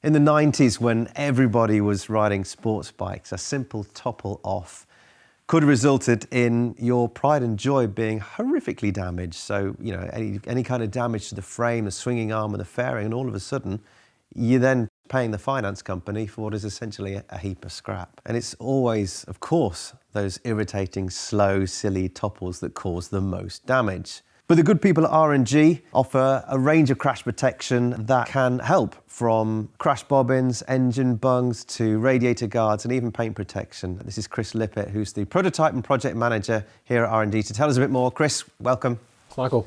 In the 90s, when everybody was riding sports bikes, a simple topple off could have resulted in your pride and joy being horrifically damaged. So, you know, any kind of damage to the frame, the swinging arm and the fairing, and all of a sudden, you're then paying the finance company for what is essentially a heap of scrap. And it's always, of course, those irritating, slow, silly topples that cause the most damage. But the good people at RandG offer a range of crash protection that can help, from crash bobbins, engine bungs, to radiator guards, and even paint protection. This is Chris Lippett, who's the prototype and project manager here at RandG, to tell us a bit more. Chris, welcome. Michael.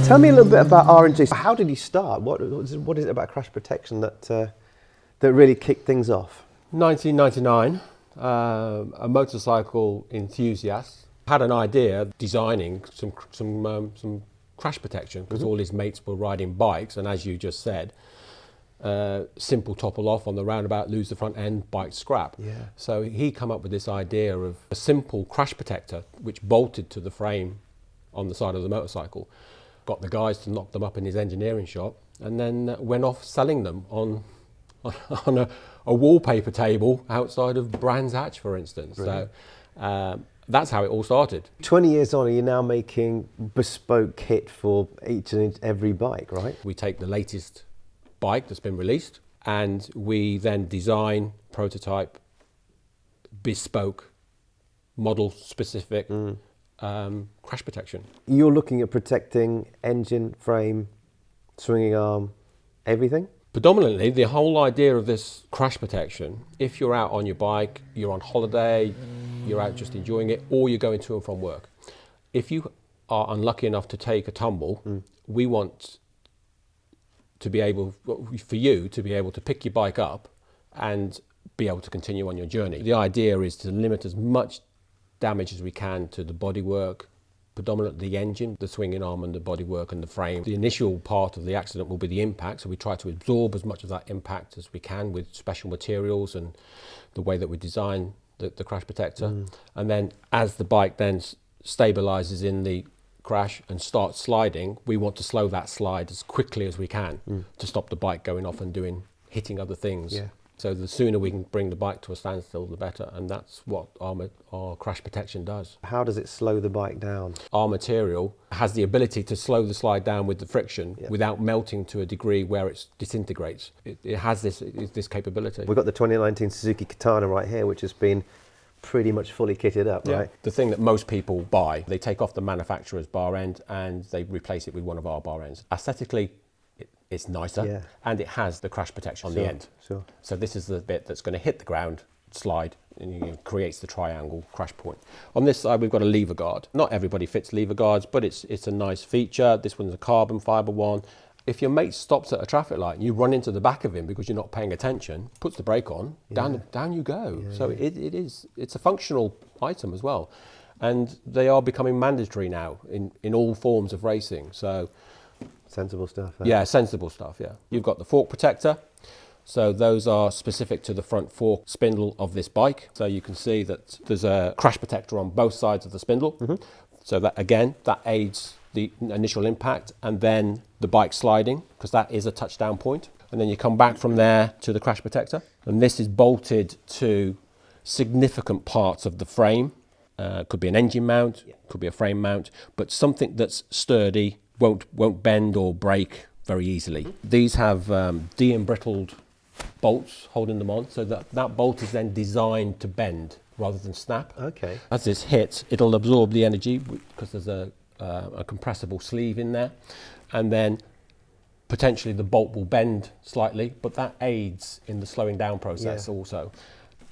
Tell me a little bit about RandG. How did you start? What is it about crash protection that really kicked things off? 1999, a motorcycle enthusiast had an idea of designing some crash protection, because all his mates were riding bikes, and as you just said, simple topple off on the roundabout, lose the front end, bike scrap. Yeah. So he come up with this idea of a simple crash protector which bolted to the frame on the side of the motorcycle. Got the guys to knock them up in his engineering shop, and then went off selling them on a wallpaper table outside of Brands Hatch, for instance. Brilliant. So that's how it all started. 20 years on, you're now making bespoke kit for each and every bike, right? We take the latest bike that's been released, and we then design, prototype, bespoke, model specific crash protection. You're looking at protecting engine, frame, swinging arm, everything? Predominantly, the whole idea of this crash protection, if you're out on your bike, you're on holiday, you're out just enjoying it, or you're going to and from work. If you are unlucky enough to take a tumble, we want to be able, for you to be able to pick your bike up and be able to continue on your journey. The idea is to limit as much damage as we can to the bodywork, predominantly the engine, the swinging arm and the bodywork and the frame. The initial part of the accident will be the impact, so we try to absorb as much of that impact as we can with special materials and the way that we design the crash protector. And then as the bike then stabilizes in the crash and starts sliding, we want to slow that slide as quickly as we can to stop the bike going off and hitting other things. Yeah. So the sooner we can bring the bike to a standstill, the better, and that's what our crash protection does. How does it slow the bike down? Our material has the ability to slow the slide down with the friction without melting to a degree where it disintegrates. It has this capability. We've got the 2019 Suzuki Katana right here, which has been pretty much fully kitted up, right? The thing that most people buy, they take off the manufacturer's bar end and they replace it with one of our bar ends. Aesthetically, it's nicer, and it has the crash protection on the end. Sure. So this is the bit that's going to hit the ground, slide, and it creates the triangle crash point. On this side, we've got a lever guard. Not everybody fits lever guards, but it's a nice feature. This one's a carbon fiber one. If your mate stops at a traffic light and you run into the back of him because you're not paying attention, puts the brake on, down you go. It's a functional item as well. And they are becoming mandatory now in all forms of racing. So sensible stuff. Yeah, sensible stuff, yeah. You've got the fork protector. So those are specific to the front fork spindle of this bike. So you can see that there's a crash protector on both sides of the spindle. So that, again, that aids the initial impact and then the bike sliding, because that is a touchdown point. And then you come back from there to the crash protector. And this is bolted to significant parts of the frame. Could be an engine mount, could be a frame mount, but something that's sturdy, won't bend or break very easily. These have de-embrittled bolts holding them on, so that bolt is then designed to bend rather than snap. Okay. As this hits, it'll absorb the energy because there's a compressible sleeve in there, and then potentially the bolt will bend slightly, but that aids in the slowing down process also.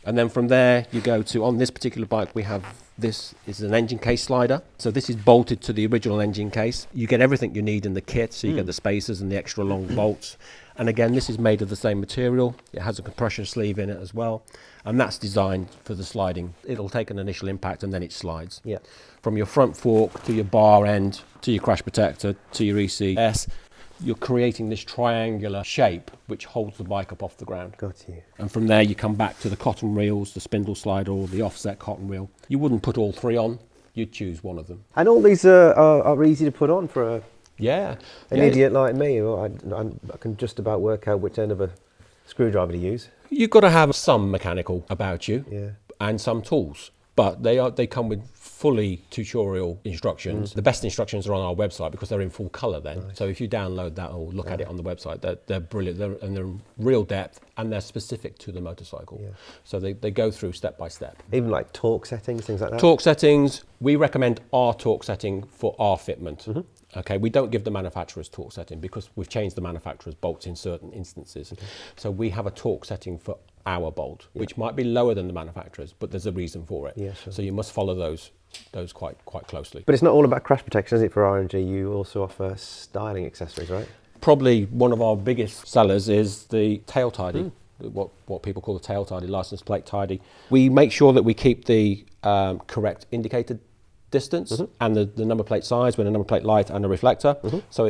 And then from there you go to, on this particular bike, we have, this is an engine case slider. So this is bolted to the original engine case. You get everything you need in the kit. So you get the spacers and the extra long bolts. And again, this is made of the same material. It has a compression sleeve in it as well. And that's designed for the sliding. It'll take an initial impact and then it slides. Yeah. From your front fork to your bar end, to your crash protector, to your ECS, you're creating this triangular shape which holds the bike up off the ground. Got you. And from there you come back to the cotton reels, the spindle slider or the offset cotton reel. You wouldn't put all three on, you'd choose one of them. And all these are easy to put on for an idiot like me. I can just about work out which end of a screwdriver to use. You've got to have some mechanical about you Yeah. and some tools, but they come with fully tutorial instructions. The best instructions are on our website because they're in full colour then. Nice. So if you download that or look at it on the website, they're brilliant. They're in real depth and they're specific to the motorcycle. Yeah. So they go through step by step. Even like torque settings, things like that? Torque settings, we recommend our torque setting for our fitment. Okay, we don't give the manufacturer's torque setting because we've changed the manufacturer's bolts in certain instances. So we have a torque setting for our bolt, which might be lower than the manufacturer's, but there's a reason for it. Yeah, sure. So you must follow those quite closely. But it's not all about crash protection, is it, for RandG? You also offer styling accessories, right? Probably one of our biggest sellers is the tail tidy, what people call the tail tidy, license plate tidy. We make sure that we keep the correct indicated distance and the number plate size with a number plate light and a reflector. So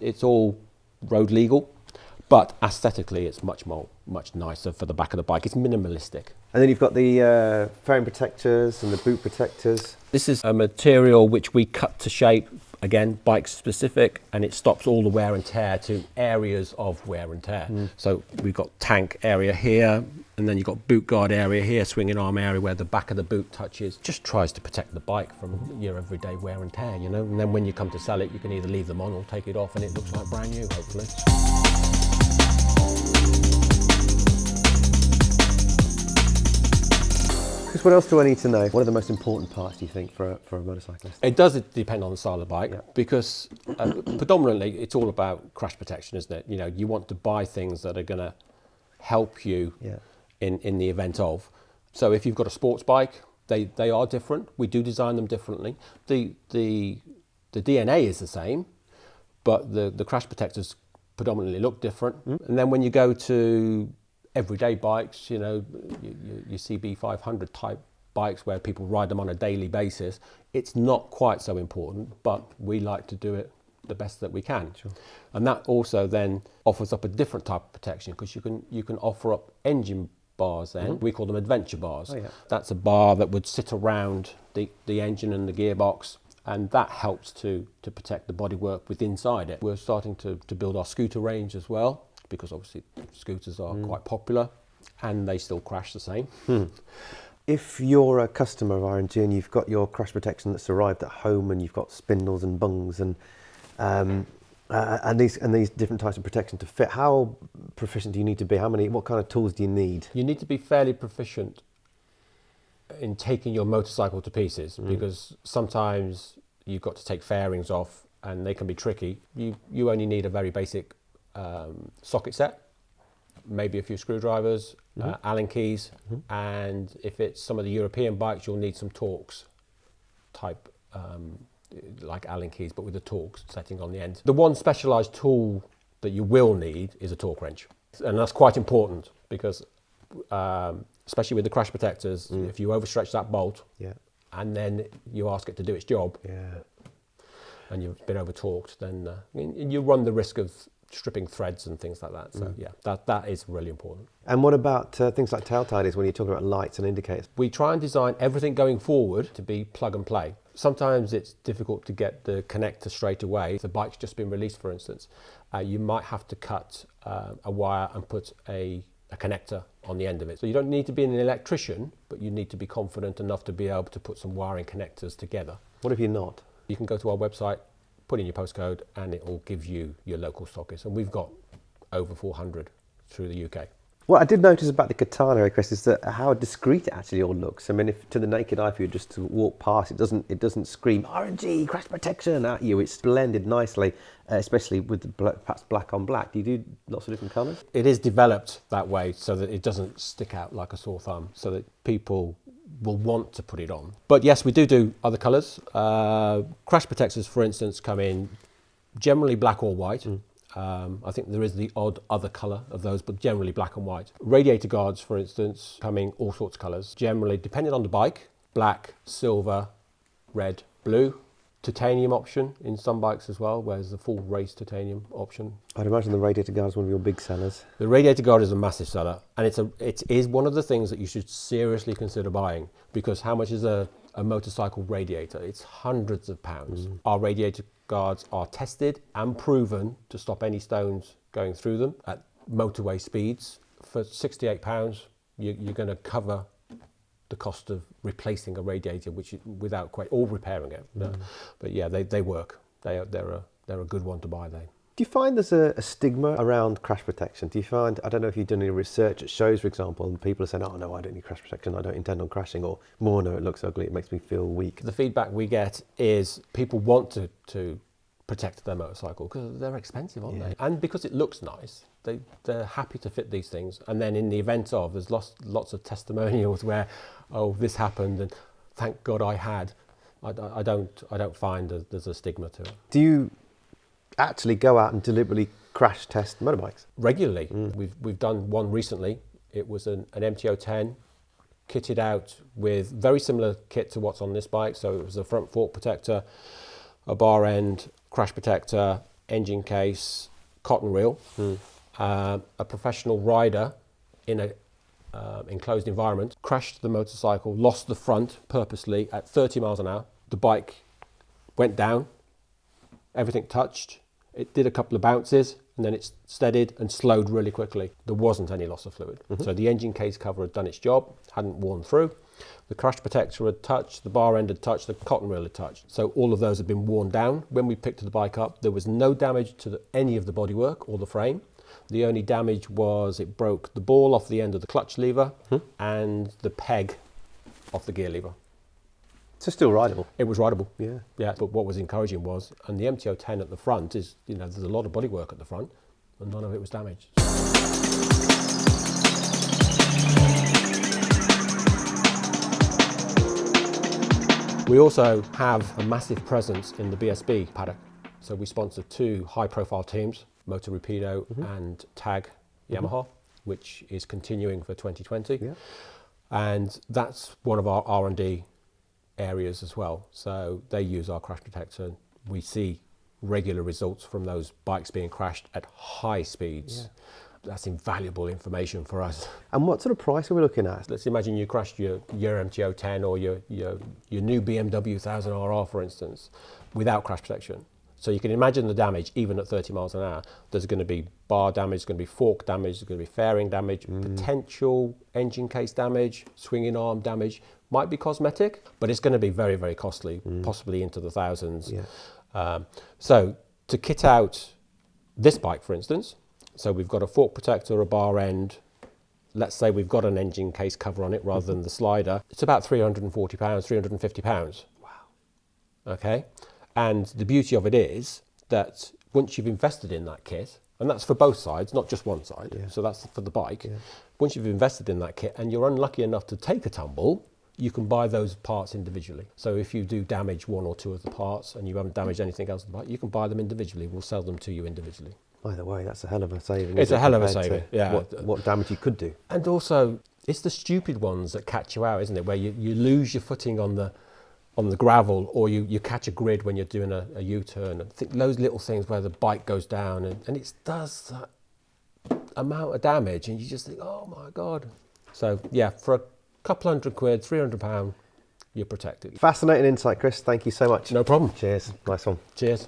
it's all road legal, but aesthetically it's much nicer for the back of the bike. It's minimalistic. And then you've got the frame protectors and the boot protectors. This is a material which we cut to shape, again, bike specific, and it stops all the wear and tear to areas of wear and tear. So we've got tank area here, and then you've got boot guard area here, swinging arm area where the back of the boot touches. Just tries to protect the bike from your everyday wear and tear, you know. And then when you come to sell it, you can either leave them on or take it off and it looks like brand new, hopefully. What else do I need to know? What are the most important parts, do you think, for a motorcyclist? It does depend on the style of the bike, because predominantly it's all about crash protection, isn't it? You know, you want to buy things that are going to help you in the event of. So if you've got a sports bike, they are different. We do design them differently. The DNA is the same, but the crash protectors predominantly look different. And then when you go to everyday bikes, you know, your CB500 type bikes where people ride them on a daily basis, it's not quite so important, but we like to do it the best that we can. Sure. And that also then offers up a different type of protection, because you can offer up engine bars then. We call them adventure bars. Oh, yeah. That's a bar that would sit around the engine and the gearbox, and that helps to protect the bodywork within inside it. We're starting to build our scooter range as well, because obviously scooters are quite popular and they still crash the same. If you're a customer of RandG and you've got your crash protection that's arrived at home and you've got spindles and bungs and these different types of protection to fit, how proficient do you need to be? What kind of tools do you need? You need to be fairly proficient in taking your motorcycle to pieces, because sometimes you've got to take fairings off and they can be tricky. You only need a very basic socket set, maybe a few screwdrivers, Allen keys, and if it's some of the European bikes, you'll need some Torx type, like Allen keys, but with the Torx setting on the end. The one specialised tool that you will need is a torque wrench, and that's quite important because, especially with the crash protectors, if you overstretch that bolt, and then you ask it to do its job, and you've been over torqued, then you run the risk of stripping threads and things like that. So that is really important. And what about things like tail tidies when you're talking about lights and indicators? We try and design everything going forward to be plug and play. Sometimes it's difficult to get the connector straight away. If the bike's just been released, for instance, you might have to cut a wire and put a connector on the end of it. So you don't need to be an electrician, but you need to be confident enough to be able to put some wiring connectors together. What if you're not? You can go to our website, put in your postcode, and it will give you your local stockist. And we've got over 400 through the UK. What I did notice about the Katana, Chris, is that how discreet it actually all looks. I mean, if to the naked eye, if you just walk past, it doesn't scream RandG crash protection at you. It's blended nicely, especially with the perhaps black on black. Do you do lots of different colours? It is developed that way so that it doesn't stick out like a sore thumb, so that people will want to put it on. But yes, we do other colours. Crash protectors, for instance, come in generally black or white. I think there is the odd other colour of those, but generally black and white. Radiator Guards, for instance, come in all sorts of colours. Generally, depending on the bike, black, silver, red, blue, titanium option in some bikes as well, where there's a full race titanium option. I'd imagine the Radiator Guard is one of your big sellers. The Radiator Guard is a massive seller, and it is one of the things that you should seriously consider buying, because how much is a motorcycle radiator? It's hundreds of pounds. Our Radiator Guards are tested and proven to stop any stones going through them at motorway speeds. For £68, you're going to cover the cost of replacing a radiator, which without or repairing it. But yeah, they work. They're a good one to buy. Do you find there's a stigma around crash protection? Do you find, I don't know if you've done any research at shows, for example, and people are saying, oh no, I don't need crash protection, I don't intend on crashing, or more, no, it looks ugly, it makes me feel weak. The feedback we get is people want to protect their motorcycle because they're expensive, aren't they? And because it looks nice, they're happy to fit these things. And then in the event of, there's lots of testimonials where, oh, this happened and thank God I had. I don't find there's a stigma to it. Do you actually go out and deliberately crash test motorbikes? Regularly. We've done one recently. It was an MT-010 kitted out with very similar kit to what's on this bike. So it was a front fork protector, a bar end, crash protector, engine case, cotton reel. A professional rider in a enclosed environment crashed the motorcycle, lost the front purposely at 30 miles an hour. The bike went down, everything touched, it did a couple of bounces, and then it steadied and slowed really quickly. There wasn't any loss of fluid. So the engine case cover had done its job, hadn't worn through. The crash protector had touched, the bar end had touched, the cotton reel had touched. So all of those had been worn down. When we picked the bike up, there was no damage to any of the bodywork or the frame. The only damage was it broke the ball off the end of the clutch lever and the peg off the gear lever. So still rideable? It was rideable. Yeah. Yeah, but what was encouraging was, and the MT-010 at the front is, there's a lot of bodywork at the front, and none of it was damaged. We also have a massive presence in the BSB paddock. So we sponsor 2 high-profile teams, Motor Rapido and Tag Yamaha, which is continuing for 2020. Yeah. And that's one of our R&D areas as well. So they use our crash protector. We see regular results from those bikes being crashed at high speeds. Yeah. That's invaluable information for us. And what sort of price are we looking at? Let's imagine you crashed your MT-010 or your new BMW 1000RR, for instance, without crash protection. So you can imagine the damage, even at 30 miles an hour. There's going to be bar damage, there's going to be fork damage, there's going to be fairing damage, potential engine case damage, swinging arm damage. Might be cosmetic, but it's going to be very, very costly, possibly into the thousands. Yeah. So to kit out this bike, for instance, so we've got a fork protector, a bar end. Let's say we've got an engine case cover on it rather than the slider. It's about £340, £350. Wow. Okay. And the beauty of it is that once you've invested in that kit, and that's for both sides, not just one side, so that's for the bike. Once you've invested in that kit and you're unlucky enough to take a tumble, you can buy those parts individually. So if you do damage 1 or 2 of the parts and you haven't damaged anything else in the bike, you can buy them individually. We'll sell them to you individually. Either way, that's a hell of a saving. It's a hell of a saving, yeah. What damage you could do. And also, it's the stupid ones that catch you out, isn't it? Where you lose your footing on the gravel, or you catch a grid when you're doing a U-turn. I think those little things where the bike goes down and it does that amount of damage, and you just think, oh my God. So yeah, for a couple £100, £300, you're protected. Fascinating insight, Chris. Thank you so much. No problem. Cheers. Nice one. Cheers.